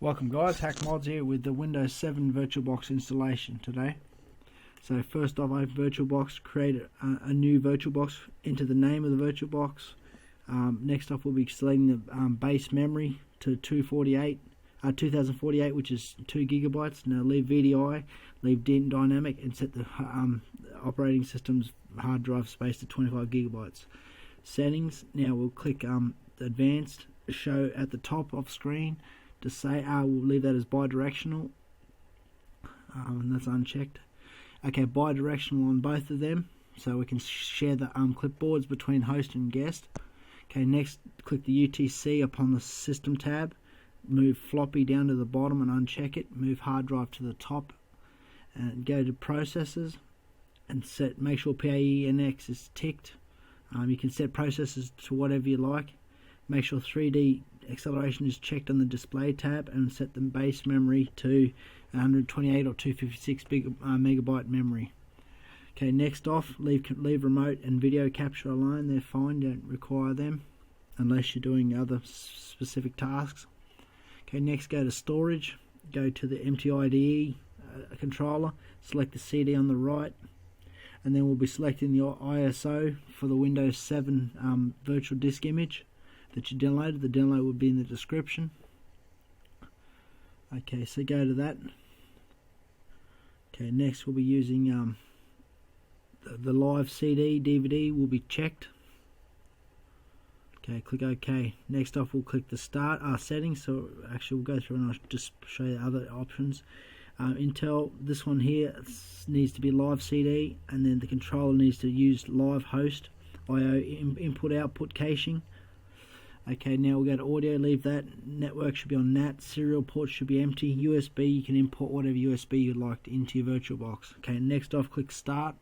Welcome guys, HaKDMoDz here with the Windows 7 VirtualBox installation today. So first off, I have VirtualBox, create a new VirtualBox, enter the name of the VirtualBox. Next off we'll be selecting the base memory to 2048, which is 2 gigabytes. Now leave VDI, leave dynamic, and set the operating system's hard drive space to 25 gigabytes. Settings, now we'll click advanced, show at the top of screen. To say, we'll leave that as bidirectional, and that's unchecked. Okay, bidirectional on both of them, so we can share the clipboards between host and guest. Okay, next click the UTC upon the system tab, move floppy down to the bottom and uncheck it, move hard drive to the top, and go to processors and make sure PAENX is ticked. You can set processors to whatever you like. Make sure 3D acceleration is checked on the display tab and set the base memory to 128 or 256 megabyte memory. Okay, next off, leave remote and video capture alone. They're fine, don't require them unless you're doing other specific tasks. Okay, next go to storage, go to the empty IDE controller, select the CD on the right, and then we'll be selecting the ISO for the Windows 7 virtual disk image that you downloaded. The download will be in the description. Okay, so go to that. Okay, next we'll be using the live CD, DVD will be checked. Okay, click OK. Next off we'll click the start settings, so actually we'll go through and I'll just show you other options. Intel, this one here needs to be live CD, and then the controller needs to use live host, IO input output caching. Okay, now we'll go to audio, leave that. Network should be on NAT, serial port should be empty. USB, you can import whatever USB you'd like into your VirtualBox. Okay, next off click start.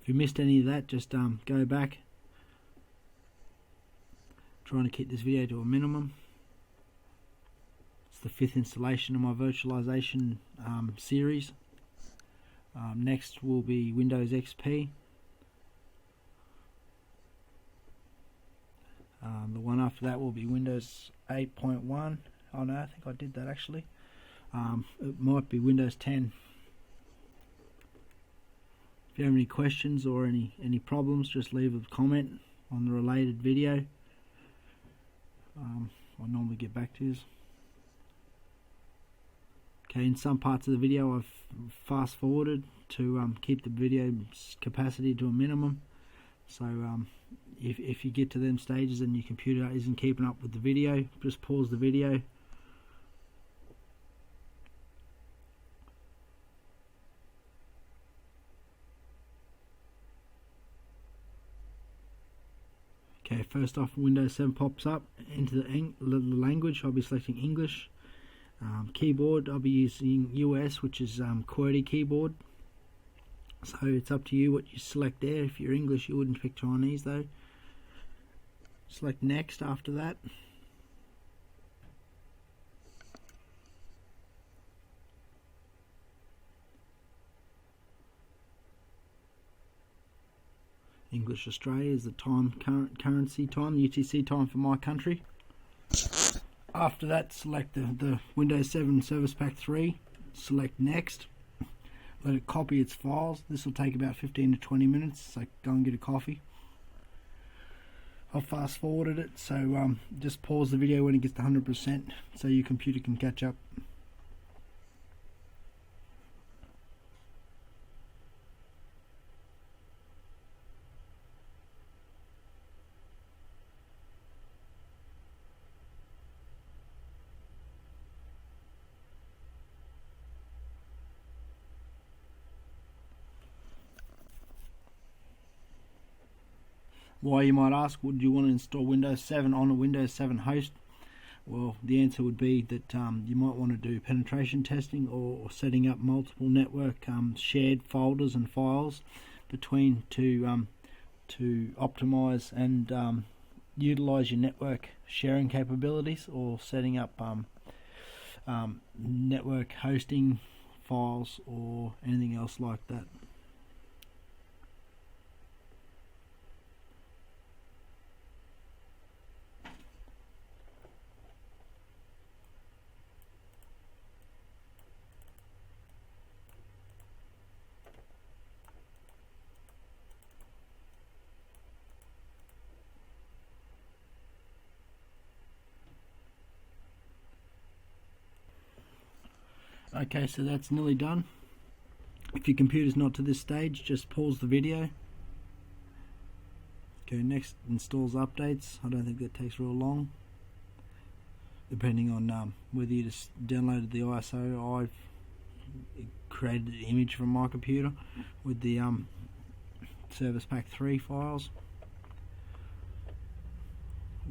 If you missed any of that, just go back. Trying to keep this video to a minimum. It's the 5th installation of my virtualization series. Next will be Windows XP. The one after that will be Windows 8.1. Oh no, I think I did that actually. It might be Windows 10. If you have any questions or any problems, just leave a comment on the related video. I normally get back to you. Okay, in some parts of the video I've fast forwarded to keep the video capacity to a minimum. So if you get to them stages and your computer isn't keeping up with the video, just pause the video. Okay, first off Windows 7 pops up. Into the language, I'll be selecting English. Keyboard, I'll be using US, which is QWERTY keyboard. So it's up to you what you select there. If you're English, you wouldn't pick Chinese though. Select next after that. English Australia is the currency time, UTC time for my country. After that, select the Windows 7 Service Pack 3, select next, let it copy its files. This will take about 15 to 20 minutes, so go and get a coffee. I've fast forwarded it, so just pause the video when it gets to 100% so your computer can catch up. Why, you might ask, would you want to install Windows 7 on a Windows 7 host? Well, the answer would be that you might want to do penetration testing or setting up multiple network shared folders and files between to optimize and utilize your network sharing capabilities, or setting up network hosting files or anything else like that. Okay, so that's nearly done. If your computer's not to this stage, just pause the video. Okay, next installs updates. I don't think that takes real long, depending on whether you just downloaded the ISO. I've created an image from my computer with the Service Pack 3 files,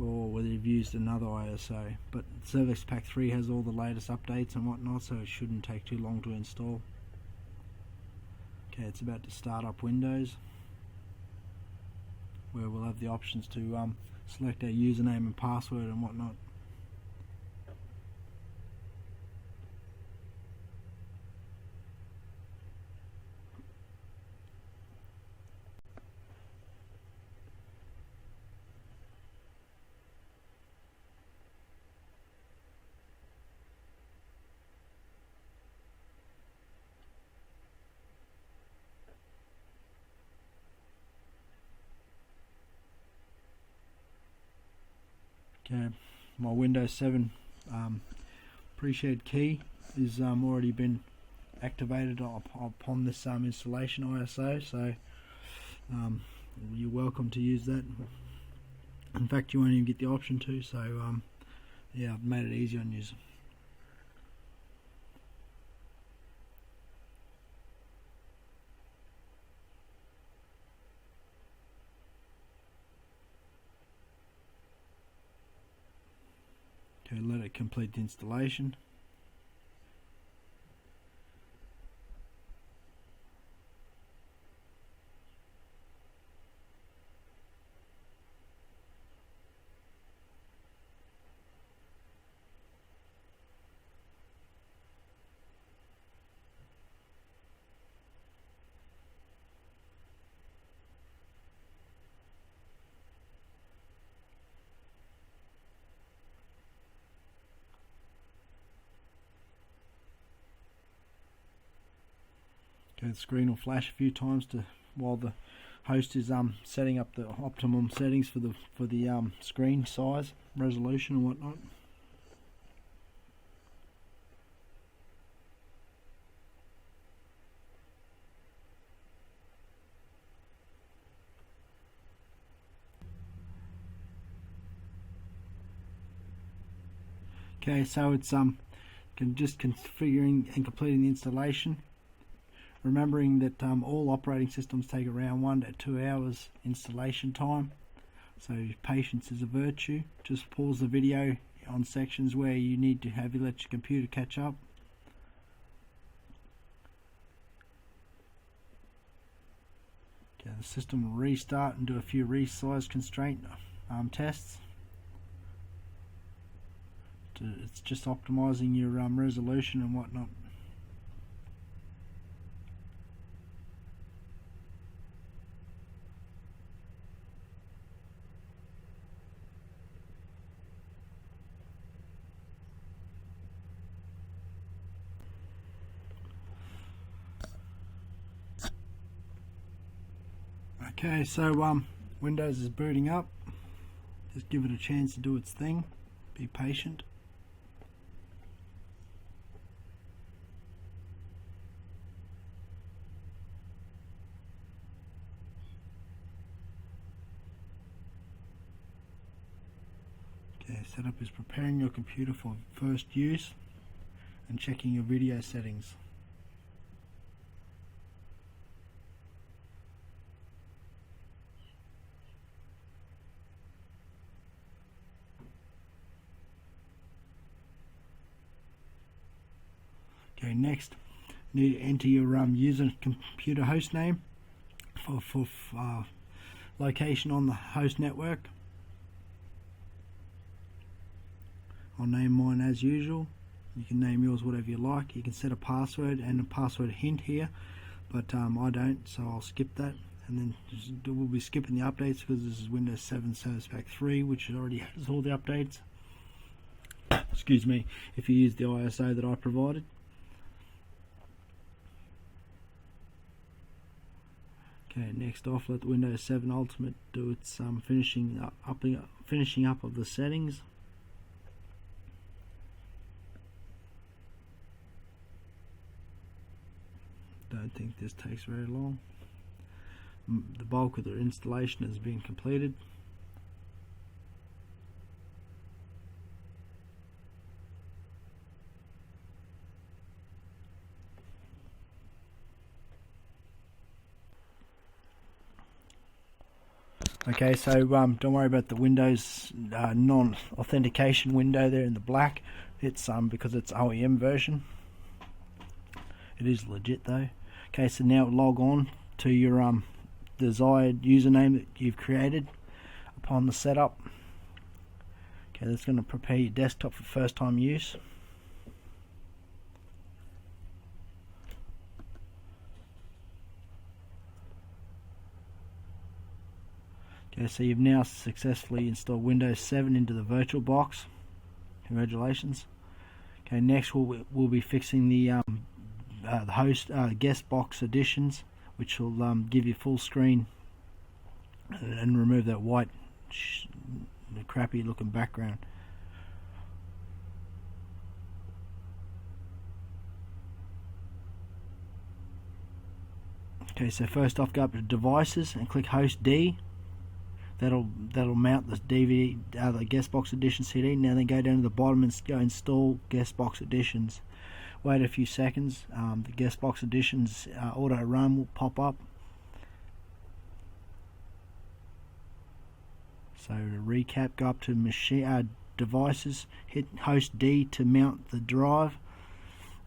or whether you've used another ISO. But Service Pack 3 has all the latest updates and whatnot, so it shouldn't take too long to install. Okay, it's about to start up Windows, where we'll have the options to select our username and password and whatnot. Okay, my Windows 7 pre-shared key is already been activated upon this installation ISO, so you're welcome to use that. In fact, you won't even get the option to, so yeah, I've made it easy on you. Okay, let it complete the installation. Okay, the screen will flash a few times while the host is setting up the optimum settings for the screen size, resolution, and whatnot. Okay, so it's just configuring and completing the installation. Remembering that all operating systems take around 1 to 2 hours installation time, so patience is a virtue. Just pause the video on sections where you need to let your computer catch up. Okay, the system will restart and do a few resize constraint tests. It's just optimizing your resolution and whatnot. Okay, so Windows is booting up. Just give it a chance to do its thing. Be patient. Okay, setup is preparing your computer for first use and checking your video settings. Okay, next, you need to enter your user computer host name for location on the host network. I'll name mine as usual. You can name yours whatever you like. You can set a password and a password hint here, but I don't, so I'll skip that. And then we'll be skipping the updates because this is Windows 7 Service Pack 3, which already has all the updates. Excuse me, if you use the ISO that I provided. Okay, next off, let the Windows 7 Ultimate do its finishing up of the settings. Don't think this takes very long. The bulk of the installation has been completed. Okay, so don't worry about the Windows non-authentication window there in the black. It's because it's OEM version. It is legit though. Okay, so now log on to your desired username that you've created upon the setup. Okay, that's going to prepare your desktop for first time use. Okay, so you've now successfully installed Windows 7 into the VirtualBox. Congratulations. Okay, next we'll be fixing the host guest box additions, which will give you full screen and remove that white crappy looking background. Okay, so first off, go up to devices and click host D. That'll mount the DVD, the guest box edition CD. Now then go down to the bottom and go install guest box editions. Wait a few seconds. The guest box editions auto run will pop up. So to recap, go up to machine devices, hit host D to mount the drive,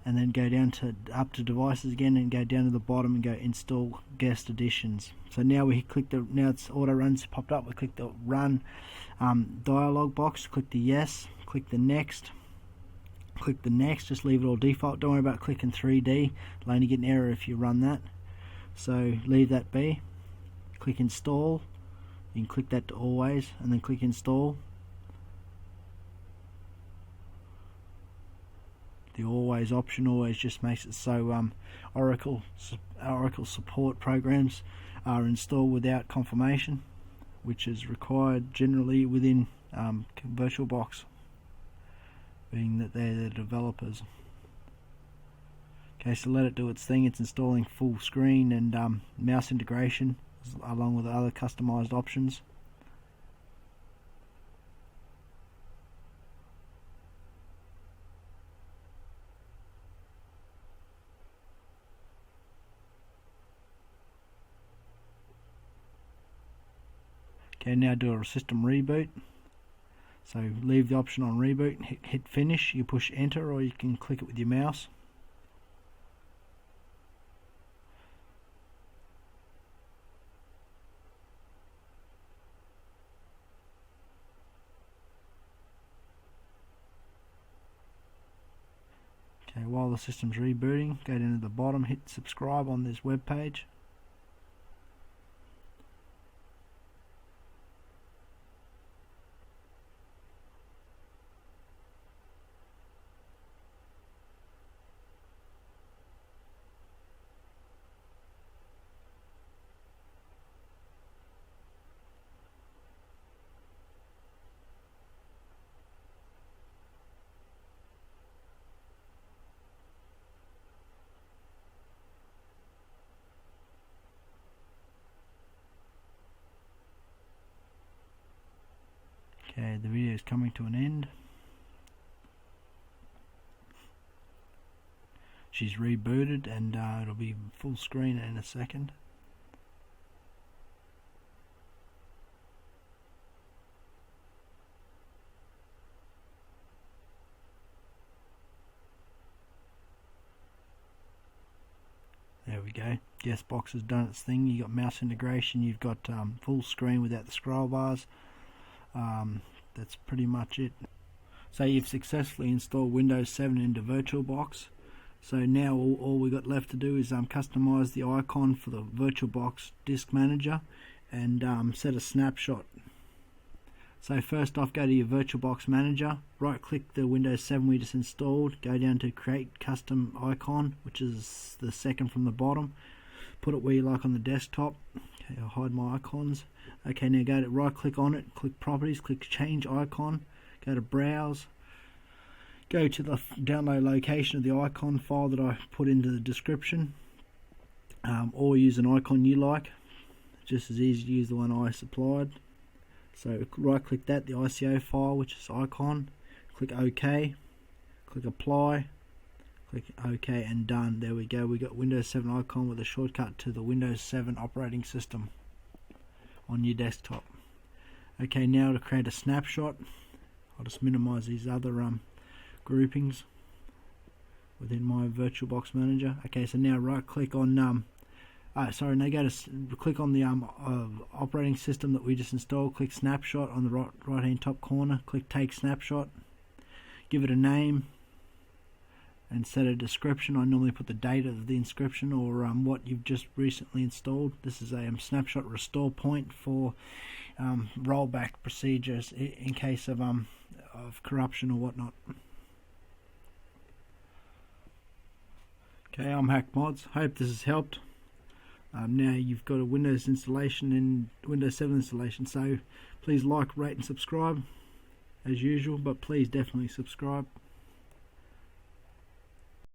and then go down to up to devices again and go down to the bottom and go install guest editions. So now we click now it's auto runs popped up. We click the run dialog box, click the yes, click the next, just leave it all default. Don't worry about clicking 3D, you'll only get an error if you run that. So leave that be. Click install, you can click that to always and then click install. The always option always just makes it so Oracle support programs are installed without confirmation, which is required generally within VirtualBox, being that they're the developers. Okay, so let it do its thing. It's installing full screen and mouse integration along with other customized options. Okay, now do a system reboot. So leave the option on reboot, hit finish, you push enter or you can click it with your mouse. Okay, while the system's rebooting, go down to the bottom, hit subscribe on this web page. Okay, the video is coming to an end. She's rebooted and it'll be full screen in a second. There we go. Guest box has done its thing. You got mouse integration. You've got full screen without the scroll bars. That's pretty much it. So you've successfully installed Windows 7 into VirtualBox. So now all we got left to do is customize the icon for the VirtualBox disk manager and set a snapshot. So first off, go to your VirtualBox manager, right click the Windows 7 we just installed, go down to create custom icon, which is the second from the bottom. Put it where you like on the desktop. Okay, I'll hide my icons. Okay, now go to right click on it, click properties, click change icon, go to browse, go to the download location of the icon file that I put into the description. or use an icon you like. Just as easy to use the one I supplied. So right click that, the ICO file, which is icon, click OK, click apply, click OK, and done. There we go, we got Windows 7 icon with a shortcut to the Windows 7 operating system on your desktop. Okay, now to create a snapshot, I'll just minimize these other groupings within my VirtualBox manager. Okay, so now right click on now go to click on the operating system that we just installed, click snapshot on the right hand top corner, click take snapshot, give it a name and set a description. I normally put the date of the inscription or what you've just recently installed. This is a snapshot restore point for rollback procedures in case of corruption or whatnot. Okay, I'm HaKDMoDz. Hope this has helped. Now you've got a Windows installation and Windows 7 installation, so please like, rate and subscribe as usual, but please definitely subscribe.